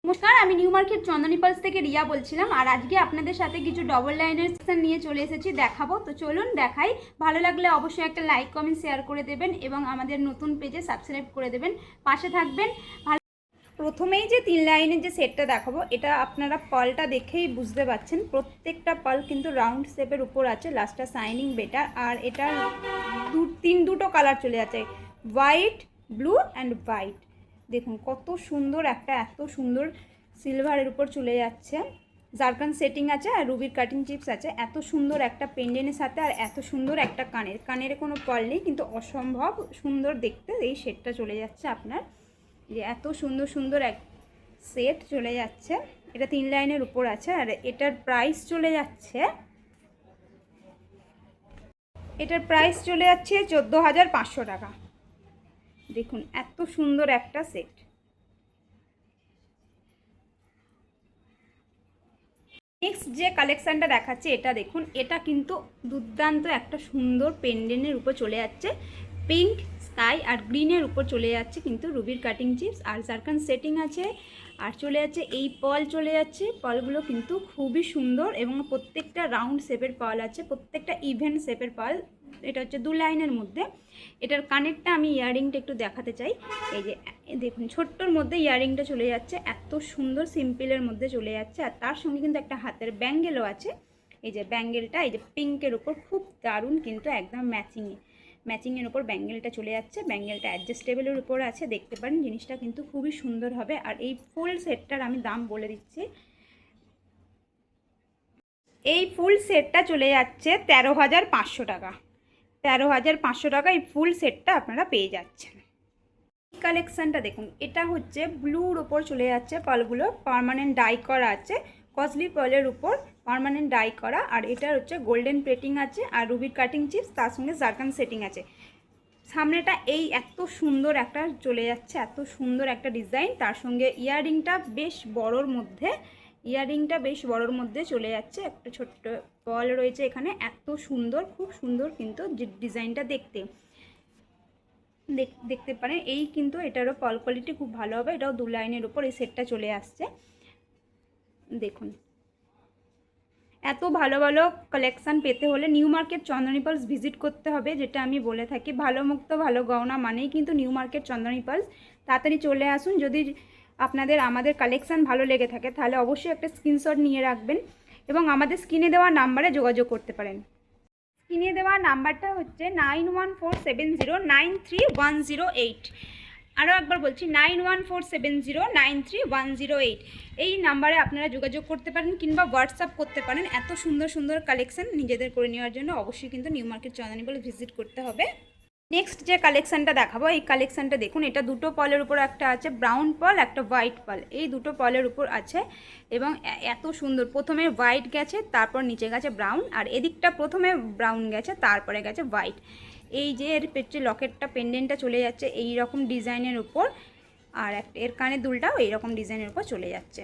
নমস্কার, আমি new market চন্দনী pulse থেকে রিয়া বলছিলাম। আর আজকে আপনাদের সাথে কিছু ডবল লাইনের সেকশন নিয়ে চলে এসেছি, দেখাবো। তো চলুন দেখাই। ভালো লাগলে অবশ্যই একটা লাইক কমেন্ট শেয়ার করে দেবেন এবং আমাদের নতুন পেজে সাবস্ক্রাইব করে দেবেন, পাশে থাকবেন। প্রথমেই যে 3 লাইনের যে সেটটা দেখাবো, এটা আপনারা পালটা দেখেই বুঝতে পারছেন। প্রত্যেকটা পাল কিন্তু রাউন্ড শেপের উপর আছে, লাস্টটা শাইনিং বেটার। আর এটার দুটো কালার চলে যাচ্ছে, হোয়াইট, ব্লু অ্যান্ড হোয়াইট। দেখুন কত সুন্দর একটা, এত সুন্দর সিলভারের উপর চলে যাচ্ছে। জারকান সেটিং আছে আর রুবির কাটিং চিপস আছে। এত সুন্দর একটা পেন্ডেন্টের সাথে আর এত সুন্দর একটা কানের কোনো পাল নেই, কিন্তু অসম্ভব সুন্দর দেখতে এই সেটটা চলে যাচ্ছে আপনার। যে এত সুন্দর সুন্দর এক সেট চলে যাচ্ছে। এটা 3 লাইনের উপর আছে আর এটার প্রাইস চলে যাচ্ছে 14,500 টাকা। দেখুন এত সুন্দর একটা সেট। নেক্সট যে কালেকশানটা দেখাচ্ছে, এটা দেখুন, এটা কিন্তু দুর্দান্ত একটা সুন্দর পেন্ডেন্টের উপর চলে যাচ্ছে। পিঙ্ক, স্কাই আর গ্রিনের উপর চলে যাচ্ছে কিন্তু রুবির কাটিং চিপস আর জারকান সেটিং আছে। আর চলে যাচ্ছে এই পল চলে যাচ্ছে। পলগুলো কিন্তু খুবই সুন্দর এবং প্রত্যেকটা রাউন্ড শেপের পল আছে, প্রত্যেকটা ইভেন্ট শেপের পল। এটা হচ্ছে 2 লাইনের মধ্যে। এটার কানেরটা আমি ইয়াররিংটা একটু দেখাতে চাই। এই যে দেখুন, ছোট্টর মধ্যে ইয়াররিংটা চলে যাচ্ছে, এত সুন্দর সিম্পলের মধ্যে চলে যাচ্ছে। আর তার সঙ্গে কিন্তু একটা হাতের ব্যাঙ্গেলও আছে। এই যে ব্যাঙ্গেলটা, এই যে পিঙ্কের উপর খুব দারুণ, কিন্তু একদম ম্যাচিংয়ের উপর ব্যাঙ্গেলটা চলে যাচ্ছে। ব্যাঙ্গেলটা অ্যাডজাস্টেবলের উপর আছে, দেখতে পারেন। জিনিসটা কিন্তু খুবই সুন্দর হবে। আর এই ফুল সেটটার আমি দাম বলে দিচ্ছি। এই ফুল সেটটা চলে যাচ্ছে 13,500 টাকা। 13,500 টাকা এই ফুল সেটটা আপনারা পেয়ে যাচ্ছেন। কালেকশানটা দেখুন, এটা হচ্ছে ব্লুর ওপর চলে যাচ্ছে। পালগুলো পার্মানেন্ট ডাই করা আছে, কসলি পার্লের উপর পার্মানেন্ট ডাই করা। আর এটার হচ্ছে গোল্ডেন প্লেটিং আছে আর রুবির কাটিং চিপস, তার সঙ্গে জারকান সেটিং আছে। সামনেটা এই এত সুন্দর একটা চলে যাচ্ছে, এত সুন্দর একটা ডিজাইন। তার সঙ্গে ইয়াররিংটা বেশ বড়োর মধ্যে চলে যাচ্ছে। একটা ছোট্ট বল রয়েছে এখানে, এত সুন্দর, খুব সুন্দর কিন্তু ডিজাইনটা দেখতে পারেন। এই কিন্তু এটারও পল কোয়ালিটি খুব ভালো হবে। এটাও 2 লাইনের উপর এই সেটটা চলে আসছে। দেখুন এত ভালো ভালো কালেকশান পেতে হলে নিউ মার্কেট চন্দনী পালস ভিজিট করতে হবে। যেটা আমি বলে থাকি, ভালো মুক্ত ভালো গহনা মানেই কিন্তু নিউ মার্কেট চন্দনী পালস। তাড়াতাড়ি চলে আসুন। যদি আপনাদের আমাদের কালেকশান ভালো লেগে থাকে তাহলে অবশ্যই একটা স্ক্রিনশট নিয়ে রাখবেন এবং আমাদের স্ক্রিনে দেওয়া নাম্বারে যোগাযোগ করতে পারেন। স্ক্রিনে দেওয়া নাম্বারটা হচ্ছে 9147093108। আরও একবার বলছি, 9147093108। এই নাম্বারে আপনারা যোগাযোগ করতে পারেন কিংবা হোয়াটসঅ্যাপ করতে পারেন। এত সুন্দর সুন্দর কালেকশান নিজেদের করে নেওয়ার জন্য অবশ্যই কিন্তু নিউ মার্কেট চন্দনী পালস ভিজিট করতে হবে। নেক্সট যে কালেকশানটা দেখাবো, এই কালেকশানটা দেখুন, এটা দুটো পলের উপর একটা আছে, ব্রাউন পল একটা হোয়াইট পল। এই দুটো পলের উপর আছে এবং এত সুন্দর। প্রথমে হোয়াইট গেছে, তারপর নিচে গেছে ব্রাউন। আর এদিকটা প্রথমে ব্রাউন গেছে, তারপরে গেছে হোয়াইট। এই যে এর পেটে লকেটটা, পেন্ডেন্টটা চলে যাচ্ছে এই রকম ডিজাইনের উপর। আর এর কানের দুলটাও এইরকম ডিজাইনের উপর চলে যাচ্ছে।